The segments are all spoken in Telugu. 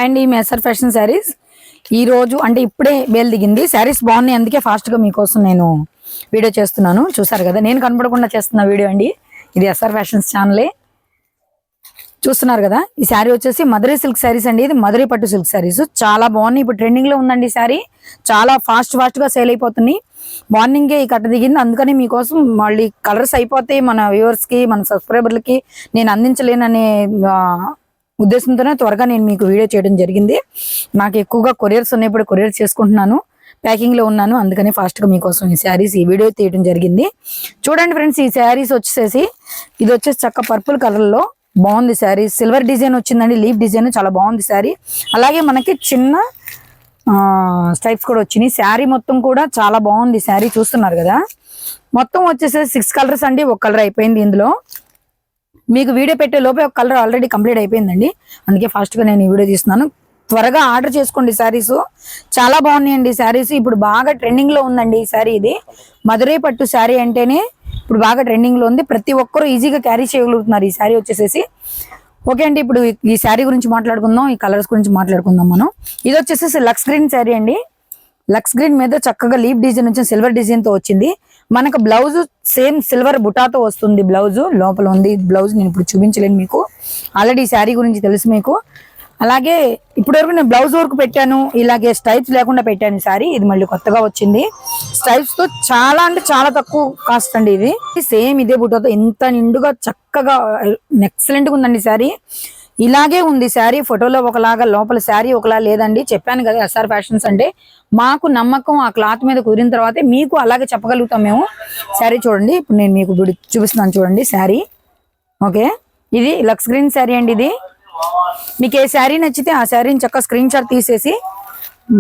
అండి మీ ఎస్ఆర్ ఫ్యాషన్ శారీస్ ఈ రోజు అంటే ఇప్పుడే బేల్ దిగింది. శారీస్ బాగున్నాయి, అందుకే ఫాస్ట్ గా మీకోసం నేను వీడియో చేస్తున్నాను. చూసారు కదా, నేను కనపడకుండా చేస్తున్న వీడియో అండి. ఇది ఎస్ఆర్ ఫ్యాషన్స్ ఛానలే. చూస్తున్నారు కదా, ఈ శారీ వచ్చేసి మధురై సిల్క్ శారీస్ అండి. ఇది మధురై పట్టు సిల్క్ శారీస్ చాలా బాగున్నాయి. ఇప్పుడు ట్రెండింగ్ లో ఉందండి శారీ. చాలా ఫాస్ట్ గా సేల్ అయిపోతున్నాయి. మార్నింగే ఈ కట్ట దిగింది, అందుకని మీకోసం మళ్ళీ కలర్స్ అయిపోతాయి మన వ్యూవర్స్ కి, మన సబ్స్క్రైబర్లకి నేను అందించలేననే ఉద్దేశంతోనే త్వరగా నేను మీకు వీడియో చేయడం జరిగింది. నాకు ఎక్కువగా కొరియర్స్ ఉన్నాయి, ఇప్పుడు కొరియర్ చేసుకుంటున్నాను, ప్యాకింగ్ లో ఉన్నాను, అందుకని ఫాస్ట్ గా మీకోసం ఈ శారీస్ ఈ వీడియో తీయడం జరిగింది. చూడండి ఫ్రెండ్స్, ఈ శారీస్ వచ్చేసి ఇది వచ్చేసి చక్క పర్పుల్ కలర్ లో బాగుంది శారీ. సిల్వర్ డిజైన్ వచ్చిందండి, లీఫ్ డిజైన్ చాలా బాగుంది శారీ. అలాగే మనకి చిన్న స్టైప్స్ కూడా వచ్చినాయి. శారీ మొత్తం కూడా చాలా బాగుంది శారీ. చూస్తున్నారు కదా, మొత్తం వచ్చేసి 6 కలర్స్ అండి. ఒక కలర్ అయిపోయింది. ఇందులో మీకు వీడియో పెట్టే లోపే ఒక కలర్ ఆల్రెడీ కంప్లీట్ అయిపోయిందండి, అందుకే ఫాస్ట్ గా నేను ఈ వీడియో తీస్తున్నాను. త్వరగా ఆర్డర్ చేసుకోండి. శారీస్ చాలా బాగున్నాయండి. శారీస్ ఇప్పుడు బాగా ట్రెండింగ్ లో ఉందండి ఈ శారీ. ఇది మధురై పట్టు శారీ అంటేనే ఇప్పుడు బాగా ట్రెండింగ్ లో ఉంది. ప్రతి ఒక్కరు ఈజీగా క్యారీ చేయగలుగుతున్నారు ఈ శారీ వచ్చేసేసి. ఓకే అండి, ఇప్పుడు ఈ శారీ గురించి మాట్లాడుకుందాం, ఈ కలర్స్ గురించి మాట్లాడుకుందాం మనం. ఇది వచ్చేసి లక్స్ గ్రీన్ శారీ అండి. లక్స్ గ్రీన్ మీద చక్కగా లీఫ్ డిజైన్ వచ్చింది, సిల్వర్ డిజైన్ తో వచ్చింది. మనకు బ్లౌజ్ సేమ్ సిల్వర్ బుటాతో వస్తుంది. బ్లౌజ్ లోపల ఉంది. బ్లౌజ్ నేను ఇప్పుడు చూపించలేను మీకు, ఆల్రెడీ ఈ శారీ గురించి తెలుసు మీకు. అలాగే ఇప్పటివరకు నేను బ్లౌజ్ వర్క్ పెట్టాను, ఇలాగే స్టైప్స్ లేకుండా పెట్టాను సారీ. ఇది మళ్ళీ కొత్తగా వచ్చింది స్టైప్స్ తో. చాలా అంటే చాలా తక్కువ కాస్ట్ అండి. ఇది సేమ్ ఇదే బుట్టతో ఎంత నిండుగా చక్కగా ఎక్సలెంట్ గా ఉందండి శారీ. ఇలాగే ఉంది శారీ, ఫోటోలో ఒకలాగా లోపల శారీ ఒకలా లేదండి. చెప్పాను కదా, ఎస్ఆర్ ఫ్యాషన్స్ అంటే మాకు నమ్మకం ఆ క్లాత్ మీద కుదిరిన తర్వాతే మీకు అలాగే చెప్పగలుగుతాం మేము. శారీ చూడండి, ఇప్పుడు నేను మీకు చూపిస్తున్నాను చూడండి శారీ. ఓకే, ఇది లక్స్ గ్రీన్ శారీ అండి. ఇది మీకు ఏ శారీ నచ్చితే ఆ శారీని చక్కగా స్క్రీన్ షాట్ తీసేసి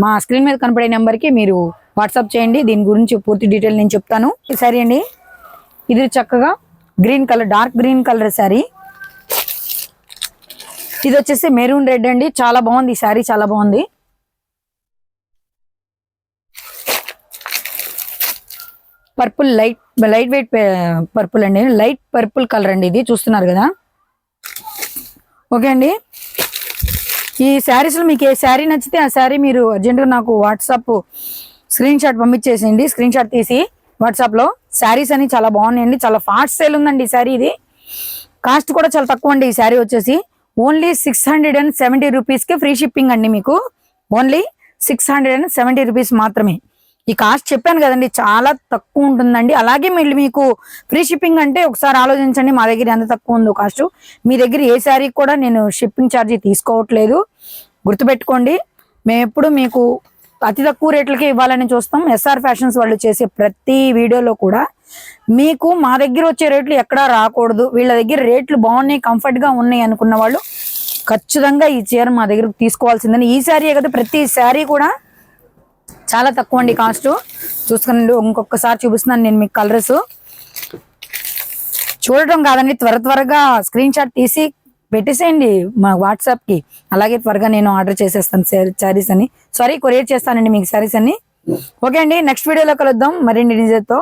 మా స్క్రీన్ మీద కనపడే నెంబర్కి మీరు వాట్సాప్ చేయండి. దీని గురించి పూర్తి డీటెయిల్ నేను చెప్తాను. ఈ శారీ అండి, ఇది చక్కగా green colour, dark green colour sari. ఇది వచ్చేసి మెరూన్ రెడ్ అండి. చాలా బాగుంది ఈ శారీ, చాలా బాగుంది. పర్పుల్ లైట్ వెయిట్ పర్పుల్ అండి, లైట్ పర్పుల్ కలర్ అండి. ఇది చూస్తున్నారు కదా. ఓకే అండి, ఈ శారీస్లో మీకు ఏ శారీ నచ్చితే ఆ శారీ మీరు అర్జెంటుగా నాకు వాట్సాప్ స్క్రీన్ షాట్ పంపించేసేయండి. స్క్రీన్ షాట్ తీసి వాట్సాప్లో. శారీస్ అని చాలా బాగున్నాయండి, చాలా ఫాస్ట్ సేల్ ఉందండి ఈ శారీ. ఇది కాస్ట్ కూడా చాలా తక్కువ అండి. ఈ శారీ వచ్చేసి ఓన్లీ 670 రూపీస్కి ఫ్రీ షిప్పింగ్ అండి. మీకు ఓన్లీ 670 రూపీస్ మాత్రమే. ఈ కాస్ట్ చెప్పాను కదండి, చాలా తక్కువ ఉంటుందండి. అలాగే మళ్ళీ మీకు ఫ్రీ షిప్పింగ్ అంటే ఒకసారి ఆలోచించండి, మా దగ్గర ఎంత తక్కువ ఉందో కాస్ట్. మీ దగ్గర ఏ శారీకి కూడా నేను షిప్పింగ్ ఛార్జీ తీసుకోవట్లేదు, గుర్తుపెట్టుకోండి. మేము ఎప్పుడు మీకు అతి తక్కువ రేట్లకే ఇవ్వాలని చూస్తాం. ఎస్ఆర్ ఫ్యాషన్స్ వాళ్ళు చేసే ప్రతి వీడియోలో కూడా మీకు మా దగ్గర వచ్చే రేట్లు ఎక్కడా రాకూడదు, వీళ్ళ దగ్గర రేట్లు బాగున్నాయి, కంఫర్ట్గా ఉన్నాయి అనుకున్న వాళ్ళు ఖచ్చితంగా ఈ చీర మా దగ్గర తీసుకోవాల్సిందని. ఈ శారీ కదా, ప్రతి శారీ కూడా చాలా తక్కువ అండి కాస్ట్. చూసుకునండి, ఇంకొకసారి చూపిస్తున్నాను నేను మీకు కలర్స్. చూడటం కాదండి, త్వరగా స్క్రీన్ షాట్ తీసి పెట్టేసేయండి మా వాట్సాప్కి. అలాగే త్వరగా నేను ఆర్డర్ చేసేస్తాను శారీస్ అని, కొరియర్ చేస్తానండి మీకు శారీస్ అన్ని. ఓకే అండి, నెక్స్ట్ వీడియోలో కలుద్దాం మరిన్ని డిజైన్తో.